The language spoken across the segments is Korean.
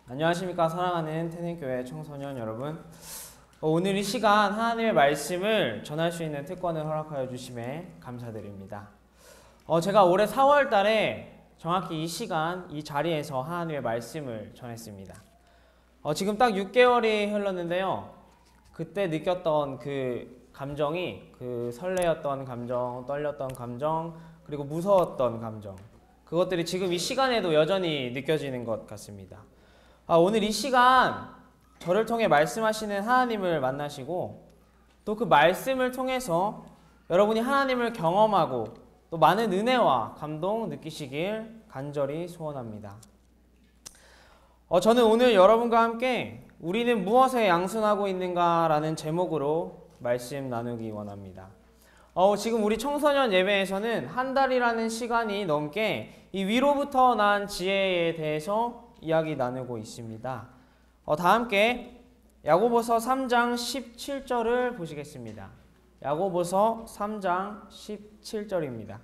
안녕하십니까 사랑하는 태생교회 청소년 여러분. 오늘 이 시간 하나님의 말씀을 전할 수 있는 특권을 허락하여 주심에 감사드립니다. 제가 올해 4월 달에 정확히 이 시간 이 자리에서 하나님의 말씀을 전했습니다. 지금 딱 6개월이 흘렀는데요. 그때 느꼈던 그 감정이 그 설레었던 감정, 떨렸던 감정, 그리고 무서웠던 감정, 그것들이 지금 이 시간에도 여전히 느껴지는 것 같습니다. 오늘 이 시간 저를 통해 말씀하시는 하나님을 만나시고 또 그 말씀을 통해서 여러분이 하나님을 경험하고 또 많은 은혜와 감동 느끼시길 간절히 소원합니다. 저는 오늘 여러분과 함께 우리는 무엇에 양순하고 있는가 라는 제목으로 말씀 나누기 원합니다. 지금 우리 청소년 예배에서는 한 달이라는 시간이 넘게 이 위로부터 난 지혜에 대해서 이야기 나누고 있습니다. 다 함께 야고보서 3장 17절을 보시겠습니다. 야고보서 3장 17절입니다.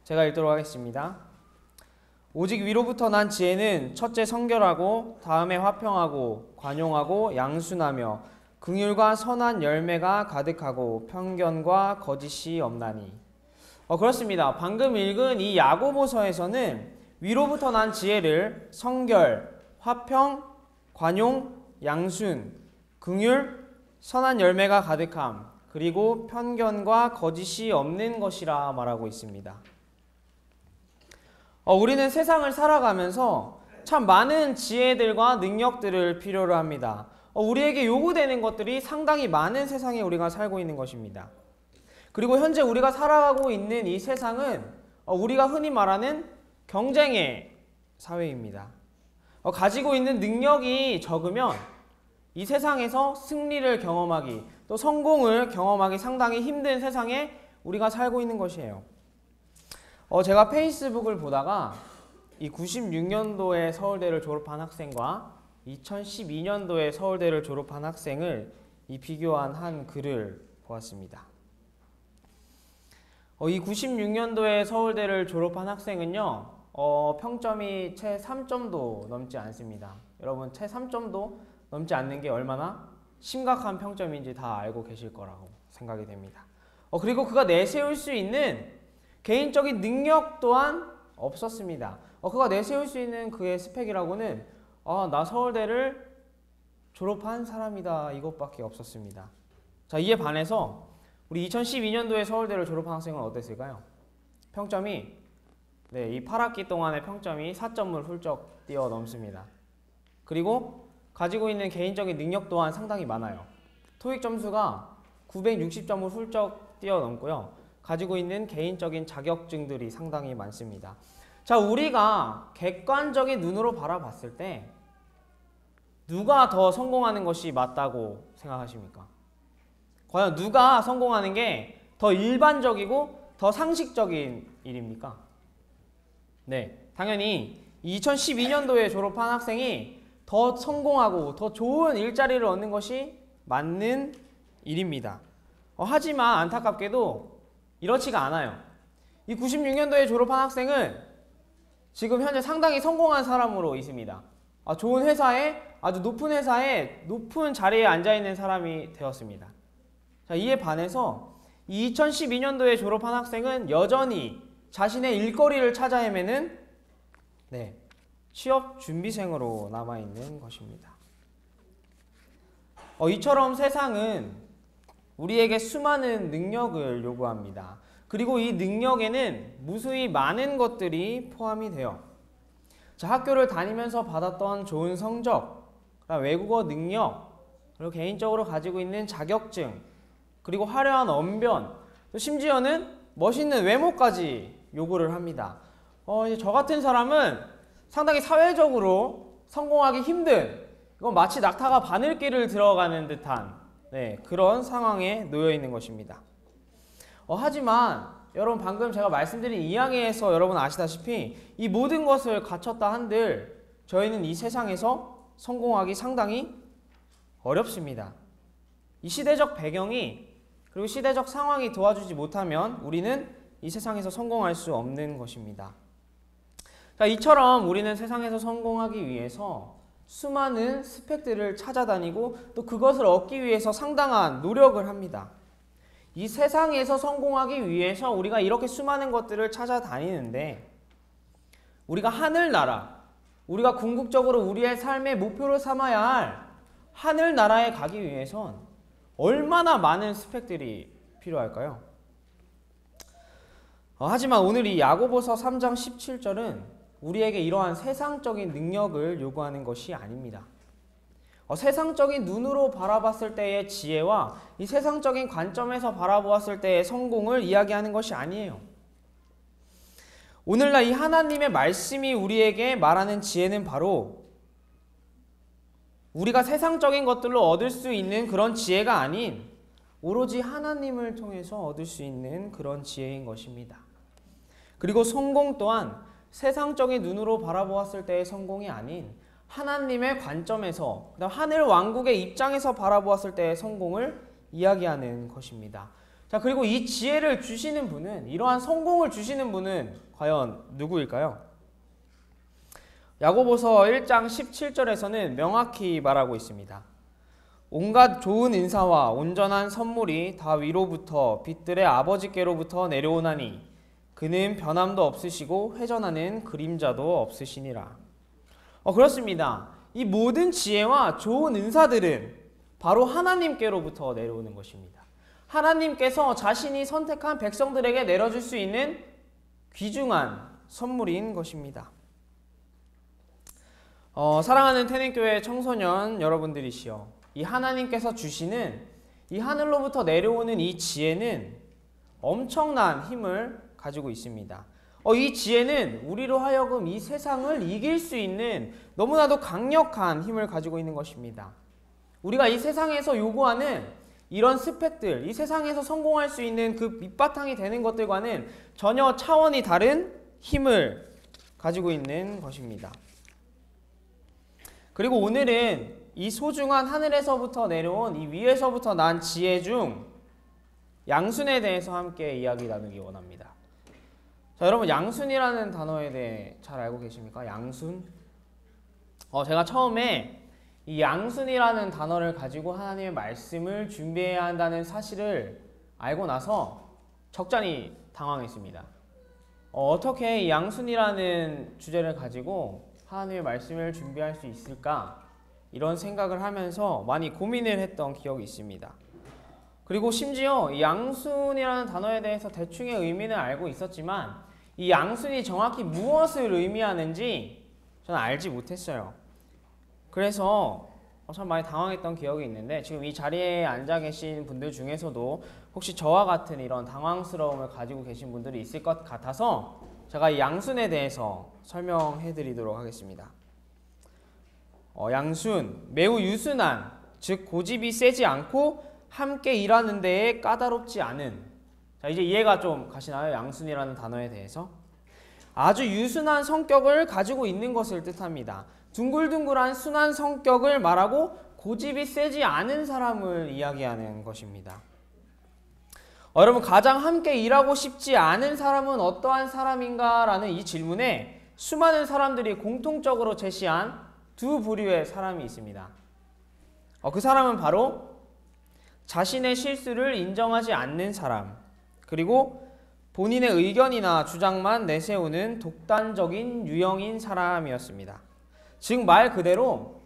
제가 읽도록 하겠습니다. 오직 위로부터 난 지혜는 첫째 성결하고 다음에 화평하고 관용하고 양순하며 긍휼과 선한 열매가 가득하고 편견과 거짓이 없나니. 그렇습니다. 방금 읽은 이 야고보서에서는 위로부터 난 지혜를 성결, 화평, 관용, 양순, 긍휼, 선한 열매가 가득함, 그리고 편견과 거짓이 없는 것이라 말하고 있습니다. 우리는 세상을 살아가면서 참 많은 지혜들과 능력들을 필요로 합니다. 우리에게 요구되는 것들이 상당히 많은 세상에 우리가 살고 있는 것입니다. 그리고 현재 우리가 살아가고 있는 이 세상은 우리가 흔히 말하는 경쟁의 사회입니다. 가지고 있는 능력이 적으면 이 세상에서 승리를 경험하기, 또 성공을 경험하기 상당히 힘든 세상에 우리가 살고 있는 것이에요. 제가 페이스북을 보다가 이 96년도에 서울대를 졸업한 학생과 2012년도에 서울대를 졸업한 학생을 비교한 한 글을 보았습니다. 이 96년도에 서울대를 졸업한 학생은요, 평점이 채 3점도 넘지 않습니다. 여러분, 채 3점도 넘지 않는 게 얼마나 심각한 평점인지 다 알고 계실 거라고 생각이 됩니다. 그리고 그가 내세울 수 있는 개인적인 능력 또한 없었습니다. 그가 내세울 수 있는 그의 스펙이라고는 나 서울대를 졸업한 사람이다, 이것밖에 없었습니다. 자, 이에 반해서 우리 2012년도에 서울대를 졸업한 학생은 어땠을까요? 평점이 이 8학기 동안의 평점이 4점을 훌쩍 뛰어넘습니다. 그리고 가지고 있는 개인적인 능력 또한 상당히 많아요. 토익 점수가 960점을 훌쩍 뛰어넘고요. 가지고 있는 개인적인 자격증들이 상당히 많습니다. 자, 우리가 객관적인 눈으로 바라봤을 때 누가 더 성공하는 것이 맞다고 생각하십니까? 과연 누가 성공하는 게 더 일반적이고 더 상식적인 일입니까? 네, 당연히 2012년도에 졸업한 학생이 더 성공하고 더 좋은 일자리를 얻는 것이 맞는 일입니다. 하지만 안타깝게도 이렇지가 않아요. 이 96년도에 졸업한 학생은 지금 현재 상당히 성공한 사람으로 있습니다. 좋은 회사에, 아주 높은 회사에 높은 자리에 앉아있는 사람이 되었습니다. 자, 이에 반해서 2012년도에 졸업한 학생은 여전히 자신의 일거리를 찾아 헤매는 취업 준비생으로 남아있는 것입니다. 이처럼 세상은 우리에게 수많은 능력을 요구합니다. 그리고 이 능력에는 무수히 많은 것들이 포함이 돼요. 자, 학교를 다니면서 받았던 좋은 성적, 외국어 능력, 그리고 개인적으로 가지고 있는 자격증, 그리고 화려한 언변, 또 심지어는 멋있는 외모까지 요구를 합니다. 저 같은 사람은 상당히 사회적으로 성공하기 힘든, 이건 마치 낙타가 바늘길을 들어가는 듯한 그런 상황에 놓여 있는 것입니다. 하지만 여러분, 방금 제가 말씀드린 이야기에서 여러분 아시다시피 이 모든 것을 갖췄다 한들 저희는 이 세상에서 성공하기 상당히 어렵습니다. 이 시대적 배경이 그리고 시대적 상황이 도와주지 못하면 우리는 이 세상에서 성공할 수 없는 것입니다. 자, 이처럼 우리는 세상에서 성공하기 위해서 수많은 스펙들을 찾아다니고 또 그것을 얻기 위해서 상당한 노력을 합니다. 이 세상에서 성공하기 위해서 우리가 이렇게 수많은 것들을 찾아다니는데 우리가 하늘나라, 우리가 궁극적으로 우리의 삶의 목표로 삼아야 할 하늘나라에 가기 위해선 얼마나 많은 스펙들이 필요할까요? 하지만 오늘 이 야고보서 3장 17절은 우리에게 이러한 세상적인 능력을 요구하는 것이 아닙니다. 세상적인 눈으로 바라봤을 때의 지혜와 이 세상적인 관점에서 바라보았을 때의 성공을 이야기하는 것이 아니에요. 오늘날 이 하나님의 말씀이 우리에게 말하는 지혜는 바로 우리가 세상적인 것들로 얻을 수 있는 그런 지혜가 아닌 오로지 하나님을 통해서 얻을 수 있는 그런 지혜인 것입니다. 그리고 성공 또한 세상적인 눈으로 바라보았을 때의 성공이 아닌 하나님의 관점에서, 그다음 하늘 왕국의 입장에서 바라보았을 때의 성공을 이야기하는 것입니다. 자, 그리고 이 지혜를 주시는 분은, 이러한 성공을 주시는 분은 과연 누구일까요? 야고보서 1장 17절에서는 명확히 말하고 있습니다. 온갖 좋은 은사와 온전한 선물이 다 위로부터 빛들의 아버지께로부터 내려오나니 그는 변함도 없으시고 회전하는 그림자도 없으시니라. 그렇습니다. 이 모든 지혜와 좋은 은사들은 바로 하나님께로부터 내려오는 것입니다. 하나님께서 자신이 선택한 백성들에게 내려줄 수 있는 귀중한 선물인 것입니다. 사랑하는 태닝교회 청소년 여러분들이시여, 이 하나님께서 주시는 이 하늘로부터 내려오는 이 지혜는 엄청난 힘을 가지고 있습니다. 이 지혜는 우리로 하여금 이 세상을 이길 수 있는 너무나도 강력한 힘을 가지고 있는 것입니다. 우리가 이 세상에서 요구하는 이런 스펙들, 이 세상에서 성공할 수 있는 그 밑바탕이 되는 것들과는 전혀 차원이 다른 힘을 가지고 있는 것입니다. 그리고 오늘은 이 소중한 하늘에서부터 내려온 이 위에서부터 난 지혜 중 양순에 대해서 함께 이야기 나누기 원합니다. 자, 여러분, 양순이라는 단어에 대해 잘 알고 계십니까? 양순? 제가 처음에 이 양순이라는 단어를 가지고 하나님의 말씀을 준비해야 한다는 사실을 알고 나서 적잖이 당황했습니다. 어떻게 이 양순이라는 주제를 가지고 하나님의 말씀을 준비할 수 있을까? 이런 생각을 하면서 많이 고민을 했던 기억이 있습니다. 그리고 심지어 이 양순이라는 단어에 대해서 대충의 의미는 알고 있었지만 이 양순이 정확히 무엇을 의미하는지 저는 알지 못했어요. 그래서 참 많이 당황했던 기억이 있는데, 지금 이 자리에 앉아 계신 분들 중에서도 혹시 저와 같은 이런 당황스러움을 가지고 계신 분들이 있을 것 같아서 제가 이 양순에 대해서 설명해 드리도록 하겠습니다. 양순, 매우 유순한, 즉 고집이 세지 않고 함께 일하는 데에 까다롭지 않은. 자, 이제 이해가 좀 가시나요? 양순이라는 단어에 대해서. 아주 유순한 성격을 가지고 있는 것을 뜻합니다. 둥글둥글한 순한 성격을 말하고 고집이 세지 않은 사람을 이야기하는 것입니다. 여러분, 가장 함께 일하고 싶지 않은 사람은 어떠한 사람인가? 라는 이 질문에 수많은 사람들이 공통적으로 제시한 두 부류의 사람이 있습니다. 그 사람은 바로 자신의 실수를 인정하지 않는 사람, 그리고 본인의 의견이나 주장만 내세우는 독단적인 유형인 사람이었습니다. 즉 말 그대로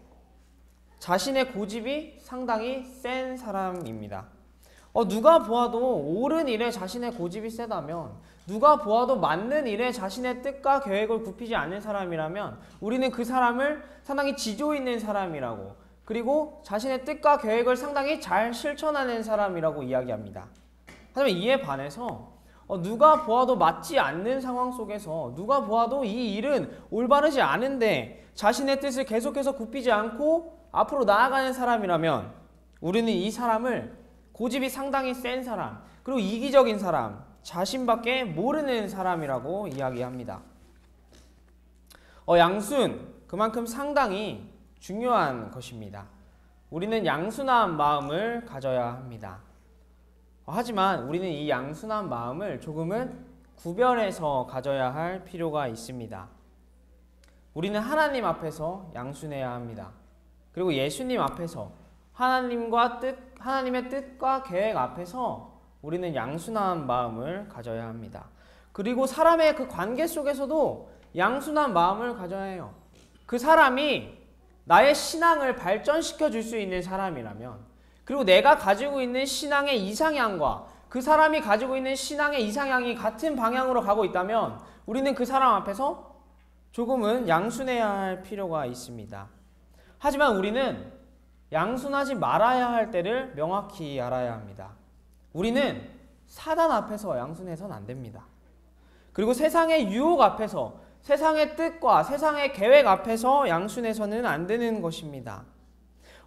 자신의 고집이 상당히 센 사람입니다. 누가 보아도 옳은 일에 자신의 고집이 세다면, 누가 보아도 맞는 일에 자신의 뜻과 계획을 굽히지 않는 사람이라면 우리는 그 사람을 상당히 지조 있는 사람이라고, 그리고 자신의 뜻과 계획을 상당히 잘 실천하는 사람이라고 이야기합니다. 하지만 이에 반해서 누가 보아도 맞지 않는 상황 속에서, 누가 보아도 이 일은 올바르지 않은데 자신의 뜻을 계속해서 굽히지 않고 앞으로 나아가는 사람이라면 우리는 이 사람을 고집이 상당히 센 사람, 그리고 이기적인 사람, 자신밖에 모르는 사람이라고 이야기합니다. 양순, 그만큼 상당히 중요한 것입니다. 우리는 양순한 마음을 가져야 합니다. 하지만 우리는 이 양순한 마음을 조금은 구별해서 가져야 할 필요가 있습니다. 우리는 하나님 앞에서 양순해야 합니다. 그리고 예수님 앞에서 하나님의 뜻과 계획 앞에서 우리는 양순한 마음을 가져야 합니다. 그리고 사람의 그 관계 속에서도 양순한 마음을 가져야 해요. 그 사람이 나의 신앙을 발전시켜 줄 수 있는 사람이라면, 그리고 내가 가지고 있는 신앙의 이상향과 그 사람이 가지고 있는 신앙의 이상향이 같은 방향으로 가고 있다면 우리는 그 사람 앞에서 조금은 양순해야 할 필요가 있습니다. 하지만 우리는 양순하지 말아야 할 때를 명확히 알아야 합니다. 우리는 사단 앞에서 양순해서는 안 됩니다. 그리고 세상의 유혹 앞에서, 세상의 뜻과 세상의 계획 앞에서 양순해서는 안 되는 것입니다.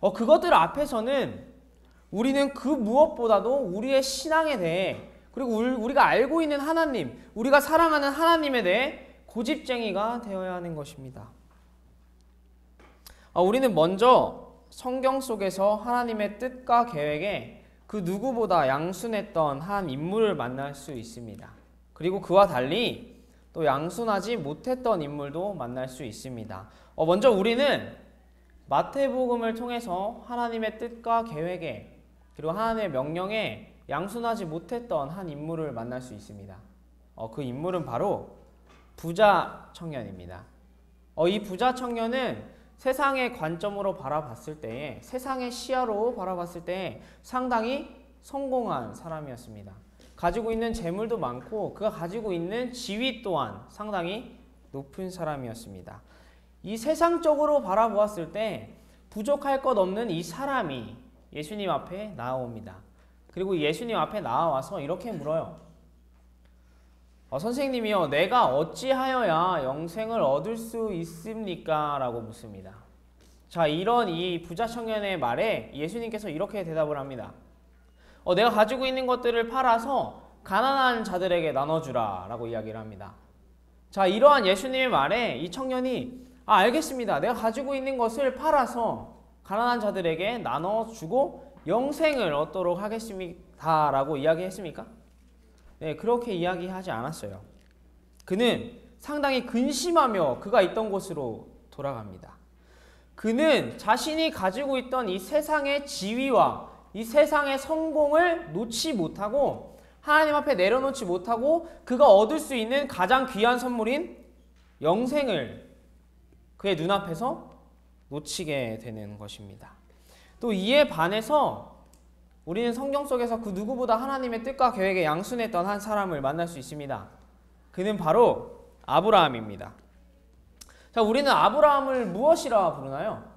그것들 앞에서는 우리는 그 무엇보다도 우리의 신앙에 대해, 그리고 우리가 알고 있는 하나님, 우리가 사랑하는 하나님에 대해 고집쟁이가 되어야 하는 것입니다. 우리는 먼저 성경 속에서 하나님의 뜻과 계획에 그 누구보다 양순했던 한 인물을 만날 수 있습니다. 그리고 그와 달리 또 양순하지 못했던 인물도 만날 수 있습니다. 먼저 우리는 마태복음을 통해서 하나님의 뜻과 계획에, 그리고 하나님의 명령에 양순하지 못했던 한 인물을 만날 수 있습니다. 그 인물은 바로 부자 청년입니다. 이 부자 청년은 세상의 관점으로 바라봤을 때에, 세상의 시야로 바라봤을 때 상당히 성공한 사람이었습니다. 가지고 있는 재물도 많고 그가 가지고 있는 지위 또한 상당히 높은 사람이었습니다. 이 세상적으로 바라보았을 때 부족할 것 없는 이 사람이 예수님 앞에 나아옵니다. 그리고 예수님 앞에 나와서 이렇게 물어요. 선생님이요, 내가 어찌하여야 영생을 얻을 수 있습니까? 라고 묻습니다. 자, 이런 이 부자 청년의 말에 예수님께서 이렇게 대답을 합니다. 내가 가지고 있는 것들을 팔아서 가난한 자들에게 나눠주라 라고 이야기를 합니다. 자, 이러한 예수님의 말에 이 청년이 알겠습니다. 내가 가지고 있는 것을 팔아서 가난한 자들에게 나눠주고 영생을 얻도록 하겠습니다 라고 이야기했습니까? 네, 그렇게 이야기하지 않았어요. 그는 상당히 근심하며 그가 있던 곳으로 돌아갑니다. 그는 자신이 가지고 있던 이 세상의 지위와 이 세상의 성공을 놓지 못하고, 하나님 앞에 내려놓지 못하고 그가 얻을 수 있는 가장 귀한 선물인 영생을 그의 눈앞에서 놓치게 되는 것입니다. 또 이에 반해서 우리는 성경 속에서 그 누구보다 하나님의 뜻과 계획에 양순했던 한 사람을 만날 수 있습니다. 그는 바로 아브라함입니다. 자, 우리는 아브라함을 무엇이라 부르나요?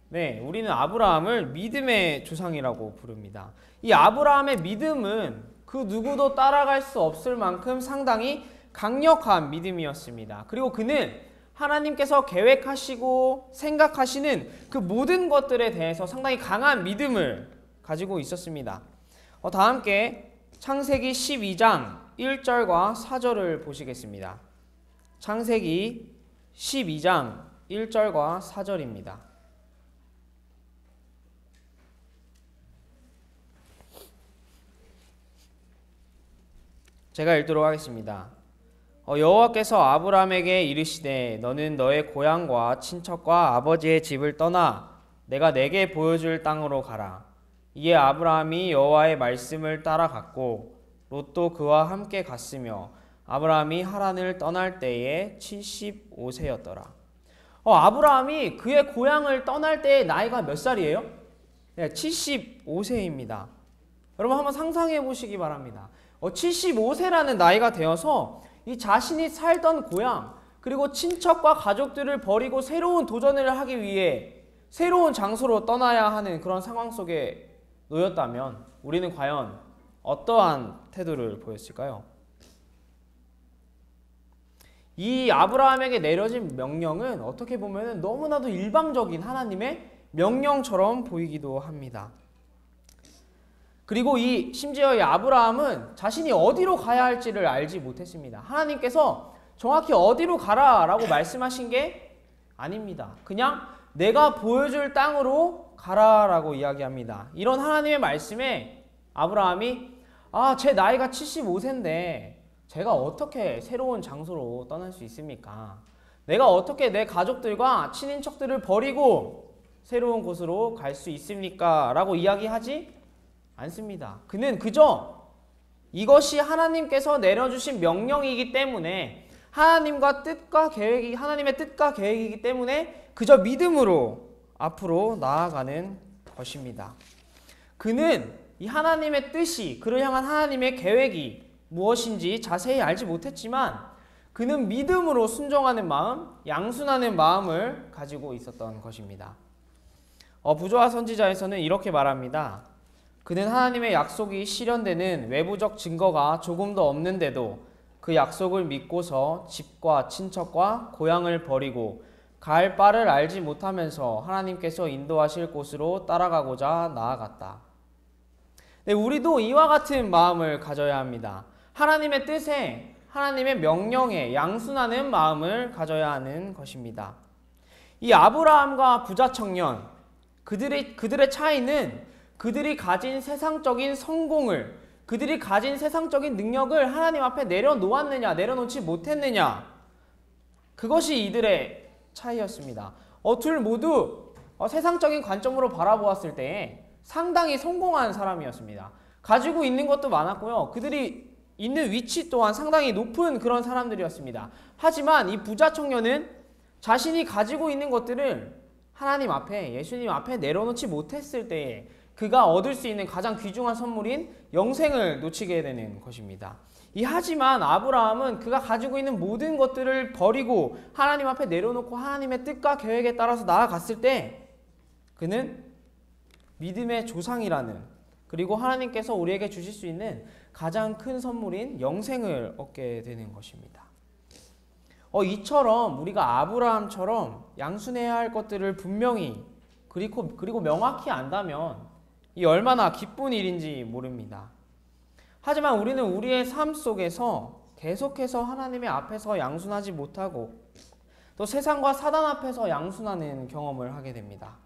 네, 우리는 아브라함을 믿음의 조상이라고 부릅니다. 이 아브라함의 믿음은 그 누구도 따라갈 수 없을 만큼 상당히 강력한 믿음이었습니다. 그리고 그는 하나님께서 계획하시고 생각하시는 그 모든 것들에 대해서 상당히 강한 믿음을 가지고 있었습니다. 다 함께 창세기 12장 1절과 4절을 보시겠습니다. 창세기 12장 1절과 4절입니다. 제가 읽도록 하겠습니다. 여호와께서 아브라함에게 이르시되 너는 너의 고향과 친척과 아버지의 집을 떠나 내가 내게 보여줄 땅으로 가라. 이에 아브라함이 여호와의 말씀을 따라갔고 롯도 그와 함께 갔으며 아브라함이 하란을 떠날 때에 75세였더라. 아브라함이 그의 고향을 떠날 때의 나이가 몇 살이에요? 네, 75세입니다. 여러분 한번 상상해 보시기 바랍니다. 75세라는 나이가 되어서 이 자신이 살던 고향, 그리고 친척과 가족들을 버리고 새로운 도전을 하기 위해 새로운 장소로 떠나야 하는 그런 상황 속에 놓였다면 우리는 과연 어떠한 태도를 보였을까요? 이 아브라함에게 내려진 명령은 어떻게 보면 너무나도 일방적인 하나님의 명령처럼 보이기도 합니다. 그리고 심지어 이 아브라함은 자신이 어디로 가야 할지를 알지 못했습니다. 하나님께서 정확히 어디로 가라라고 말씀하신 게 아닙니다. 그냥 내가 보여줄 땅으로 가라라고 이야기합니다. 이런 하나님의 말씀에 아브라함이 제 나이가 75세인데 제가 어떻게 새로운 장소로 떠날 수 있습니까? 내가 어떻게 내 가족들과 친인척들을 버리고 새로운 곳으로 갈 수 있습니까? 라고 이야기하지 않습니다. 그는 그저 이것이 하나님께서 내려주신 명령이기 때문에 하나님의 뜻과 계획이기 때문에 그저 믿음으로 앞으로 나아가는 것입니다. 그는 이 하나님의 뜻이, 그를 향한 하나님의 계획이 무엇인지 자세히 알지 못했지만 그는 믿음으로 순종하는 마음, 양순하는 마음을 가지고 있었던 것입니다. 부조화 선지자에서는 이렇게 말합니다. 그는 하나님의 약속이 실현되는 외부적 증거가 조금도 없는데도 그 약속을 믿고서 집과 친척과 고향을 버리고 갈 바를 알지 못하면서 하나님께서 인도하실 곳으로 따라가고자 나아갔다. 네, 우리도 이와 같은 마음을 가져야 합니다. 하나님의 뜻에, 하나님의 명령에 양순하는 마음을 가져야 하는 것입니다. 이 아브라함과 부자 청년, 그들의 차이는 그들이 가진 세상적인 성공을, 그들이 가진 세상적인 능력을 하나님 앞에 내려놓았느냐, 내려놓지 못했느냐, 그것이 이들의 차이였습니다. 둘 모두 세상적인 관점으로 바라보았을 때 상당히 성공한 사람이었습니다. 가지고 있는 것도 많았고요. 그들이 있는 위치 또한 상당히 높은 그런 사람들이었습니다. 하지만 이 부자 청년은 자신이 가지고 있는 것들을 하나님 앞에, 예수님 앞에 내려놓지 못했을 때에 그가 얻을 수 있는 가장 귀중한 선물인 영생을 놓치게 되는 것입니다. 하지만 아브라함은 그가 가지고 있는 모든 것들을 버리고 하나님 앞에 내려놓고 하나님의 뜻과 계획에 따라서 나아갔을 때 그는 믿음의 조상이라는, 그리고 하나님께서 우리에게 주실 수 있는 가장 큰 선물인 영생을 얻게 되는 것입니다. 이처럼 우리가 아브라함처럼 양순해야 할 것들을 분명히 그리고 명확히 안다면 이 얼마나 기쁜 일인지 모릅니다. 하지만 우리는 우리의 삶 속에서 계속해서 하나님의 앞에서 양순하지 못하고 또 세상과 사단 앞에서 양순하는 경험을 하게 됩니다.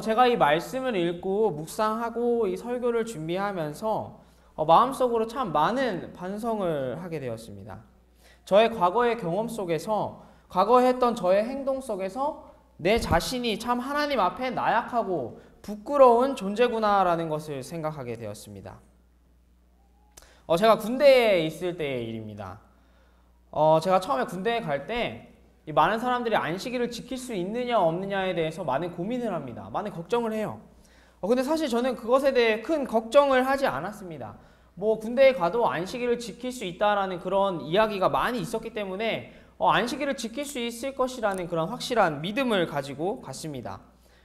제가 이 말씀을 읽고 묵상하고 이 설교를 준비하면서 마음속으로 참 많은 반성을 하게 되었습니다. 저의 과거의 경험 속에서, 과거에 했던 저의 행동 속에서 내 자신이 참 하나님 앞에 나약하고 부끄러운 존재구나라는 것을 생각하게 되었습니다. 제가 군대에 있을 때의 일입니다. 제가 처음에 군대에 갈 때 많은 사람들이 안식일을 지킬 수 있느냐 없느냐에 대해서 많은 고민을 합니다. 많은 걱정을 해요. 근데 사실 저는 그것에 대해 큰 걱정을 하지 않았습니다. 군대에 가도 안식일을 지킬 수 있다라는 그런 이야기가 많이 있었기 때문에 안식일을 지킬 수 있을 것이라는 그런 확실한 믿음을 가지고 갔습니다.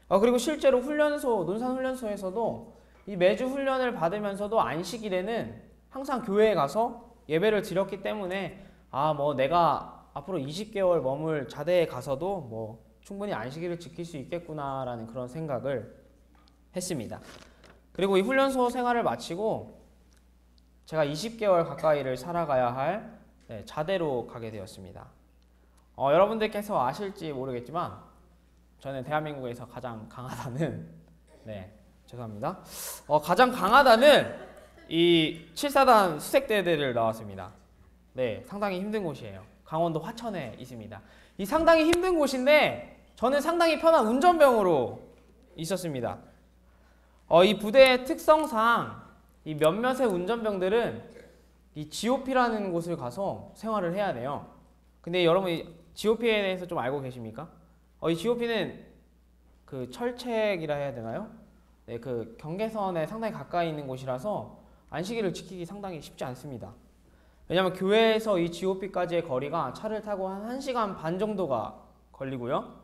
그리고 실제로 논산훈련소에서도 이 매주 훈련을 받으면서도 안식일에는 항상 교회에 가서 예배를 드렸기 때문에 내가 앞으로 20개월 머물 자대에 가서도 충분히 안식일을 지킬 수 있겠구나라는 그런 생각을 했습니다. 그리고 이 훈련소 생활을 마치고 제가 20개월 가까이를 살아가야 할 자대로 가게 되었습니다. 여러분들께서 아실지 모르겠지만 저는 대한민국에서 가장 강하다는 죄송합니다. 가장 강하다는 이 7사단 수색대대를 나왔습니다. 상당히 힘든 곳이에요. 강원도 화천에 있습니다. 이 상당히 힘든 곳인데 저는 상당히 편한 운전병으로 있었습니다. 이 부대의 특성상 이 몇몇의 운전병들은 이 GOP라는 곳을 가서 생활을 해야 돼요. 근데 여러분 이 GOP에 대해서 좀 알고 계십니까? 이 GOP는 그 철책이라 해야 되나요? 그 경계선에 상당히 가까이 있는 곳이라서 안식일을 지키기 상당히 쉽지 않습니다. 왜냐하면 교회에서 이 GOP까지의 거리가 차를 타고 한 1시간 반 정도가 걸리고요.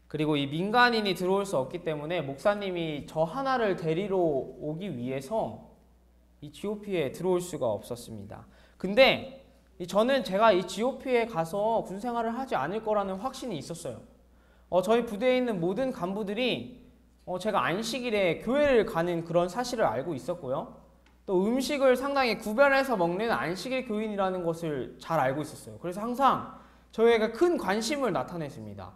그리고 이 민간인이 들어올 수 없기 때문에 목사님이 저 하나를 데리러 오기 위해서 이 GOP에 들어올 수가 없었습니다. 근데 제가 이 GOP에 가서 군생활을 하지 않을 거라는 확신이 있었어요. 저희 부대에 있는 모든 간부들이 제가 안식일에 교회를 가는 그런 사실을 알고 있었고요. 또 음식을 상당히 구별해서 먹는 안식일 교인이라는 것을 잘 알고 있었어요. 그래서 항상 저에게 큰 관심을 나타냈습니다.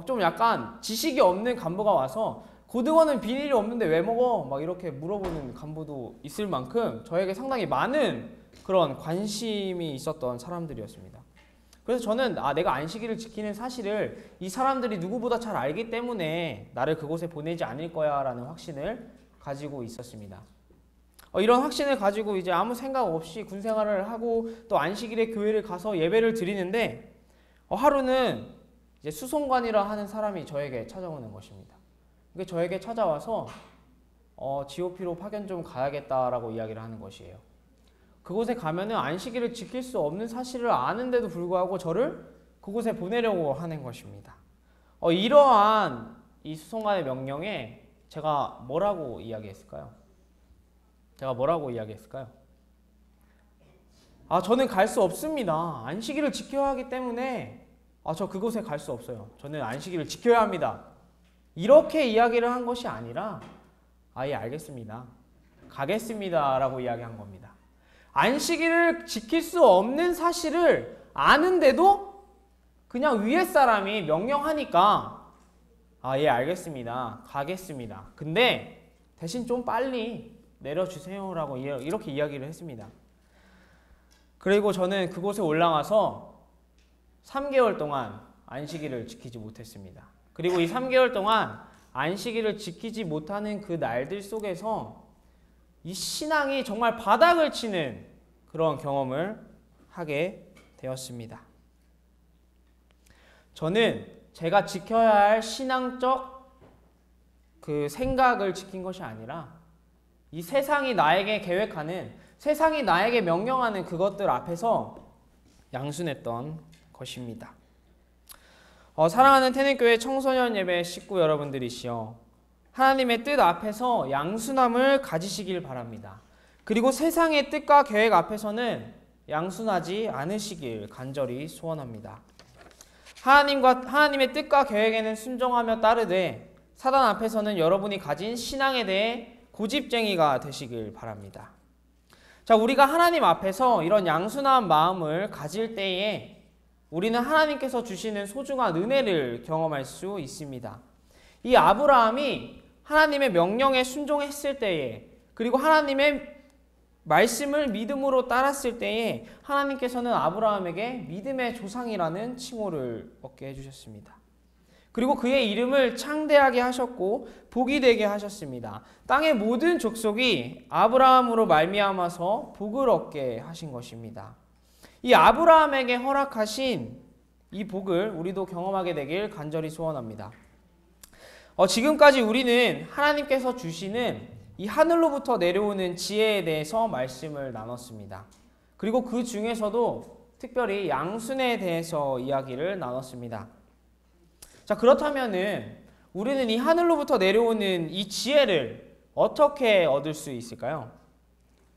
좀 약간 지식이 없는 간부가 와서 고등어는 비닐이 없는데 왜 먹어? 막 이렇게 물어보는 간부도 있을 만큼 저에게 상당히 많은 그런 관심이 있었던 사람들이었습니다. 그래서 저는 내가 안식일을 지키는 사실을 이 사람들이 누구보다 잘 알기 때문에 나를 그곳에 보내지 않을 거야 라는 확신을 가지고 있었습니다. 이런 확신을 가지고 이제 아무 생각 없이 군 생활을 하고 또 안식일에 교회를 가서 예배를 드리는데 하루는 이제 수송관이라 하는 사람이 저에게 찾아오는 것입니다. 그게 저에게 찾아와서 GOP로 파견 좀 가야겠다라고 이야기를 하는 것이에요. 그곳에 가면은 안식일을 지킬 수 없는 사실을 아는데도 불구하고 저를 그곳에 보내려고 하는 것입니다. 이러한 이 수송관의 명령에 제가 뭐라고 이야기했을까요? 저는 갈 수 없습니다. 안식일을 지켜야 하기 때문에 저 그곳에 갈 수 없어요. 저는 안식일을 지켜야 합니다. 이렇게 이야기를 한 것이 아니라 예, 알겠습니다. 가겠습니다 라고 이야기한 겁니다. 안식일을 지킬 수 없는 사실을 아는데도 그냥 위에 사람이 명령하니까 예, 알겠습니다. 가겠습니다. 근데 대신 좀 빨리 내려주세요 라고 이렇게 이야기를 했습니다. 그리고 저는 그곳에 올라가서 3개월 동안 안식일을 지키지 못했습니다. 그리고 이 3개월 동안 안식일을 지키지 못하는 그 날들 속에서 이 신앙이 정말 바닥을 치는 그런 경험을 하게 되었습니다. 저는 제가 지켜야 할 신앙적 그 생각을 지킨 것이 아니라 이 세상이 나에게 계획하는, 세상이 나에게 명령하는 그것들 앞에서 양순했던 것입니다. 사랑하는 태능교회 청소년 예배 식구 여러분들이시여, 하나님의 뜻 앞에서 양순함을 가지시길 바랍니다. 그리고 세상의 뜻과 계획 앞에서는 양순하지 않으시길 간절히 소원합니다. 하나님의 뜻과 계획에는 순종하며 따르되 사단 앞에서는 여러분이 가진 신앙에 대해 고집쟁이가 되시길 바랍니다. 자, 우리가 하나님 앞에서 이런 양순한 마음을 가질 때에 우리는 하나님께서 주시는 소중한 은혜를 경험할 수 있습니다. 이 아브라함이 하나님의 명령에 순종했을 때에, 그리고 하나님의 말씀을 믿음으로 따랐을 때에 하나님께서는 아브라함에게 믿음의 조상이라는 칭호를 얻게 해주셨습니다. 그리고 그의 이름을 창대하게 하셨고 복이 되게 하셨습니다. 땅의 모든 족속이 아브라함으로 말미암아서 복을 얻게 하신 것입니다. 이 아브라함에게 허락하신 이 복을 우리도 경험하게 되길 간절히 소원합니다. 지금까지 우리는 하나님께서 주시는 이 하늘로부터 내려오는 지혜에 대해서 말씀을 나눴습니다. 그리고 그 중에서도 특별히 양순에 대해서 이야기를 나눴습니다. 자, 그렇다면은 우리는 이 하늘로부터 내려오는 이 지혜를 어떻게 얻을 수 있을까요?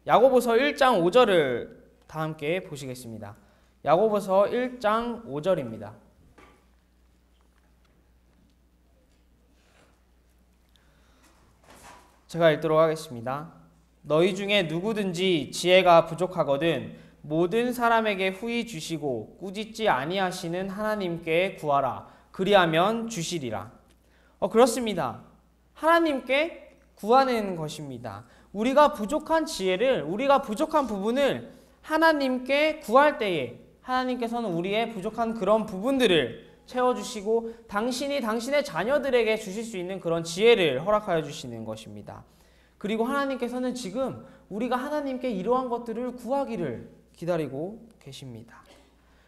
야고보서 1장 5절을 다 함께 보시겠습니다. 야고보서 1장 5절입니다. 제가 읽도록 하겠습니다. 너희 중에 누구든지 지혜가 부족하거든 모든 사람에게 후히 주시고 꾸짖지 아니하시는 하나님께 구하라. 그리하면 주시리라. 그렇습니다. 하나님께 구하는 것입니다. 우리가 부족한 지혜를, 우리가 부족한 부분을 하나님께 구할 때에 하나님께서는 우리의 부족한 그런 부분들을 채워주시고 당신이 당신의 자녀들에게 주실 수 있는 그런 지혜를 허락하여 주시는 것입니다. 그리고 하나님께서는 지금 우리가 하나님께 이러한 것들을 구하기를 기다리고 계십니다.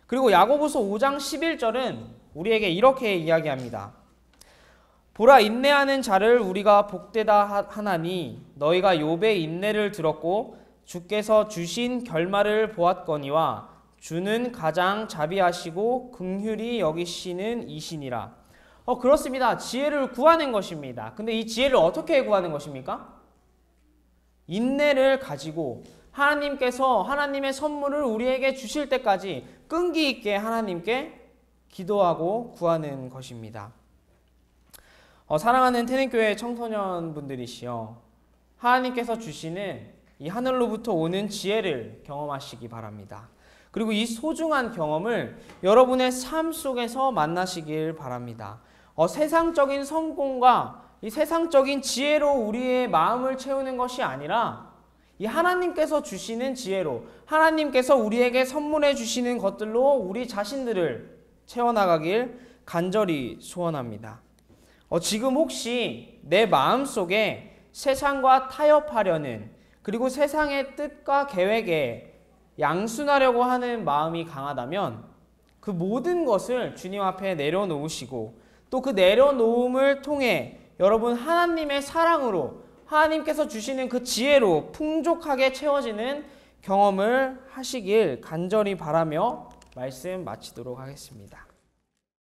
그리고 야고보서 5장 11절은 우리에게 이렇게 이야기합니다. 보라, 인내하는 자를 우리가 복되다 하나니 너희가 욥의 인내를 들었고 주께서 주신 결말을 보았거니와 주는 가장 자비하시고 긍휼히 여기시는 이시니라. 그렇습니다. 지혜를 구하는 것입니다. 근데 이 지혜를 어떻게 구하는 것입니까? 인내를 가지고 하나님께서 하나님의 선물을 우리에게 주실 때까지 끈기 있게 하나님께 기도하고 구하는 것입니다. 사랑하는 태능교회 청소년분들이시여, 하나님께서 주시는 이 하늘로부터 오는 지혜를 경험하시기 바랍니다. 그리고 이 소중한 경험을 여러분의 삶 속에서 만나시길 바랍니다. 세상적인 성공과 이 세상적인 지혜로 우리의 마음을 채우는 것이 아니라 이 하나님께서 주시는 지혜로, 하나님께서 우리에게 선물해 주시는 것들로 우리 자신들을 채워나가길 간절히 소원합니다. 지금 혹시 내 마음속에 세상과 타협하려는, 그리고 세상의 뜻과 계획에 양순하려고 하는 마음이 강하다면 그 모든 것을 주님 앞에 내려놓으시고, 또 그 내려놓음을 통해 여러분 하나님의 사랑으로, 하나님께서 주시는 그 지혜로 풍족하게 채워지는 경험을 하시길 간절히 바라며 말씀 마치도록 하겠습니다.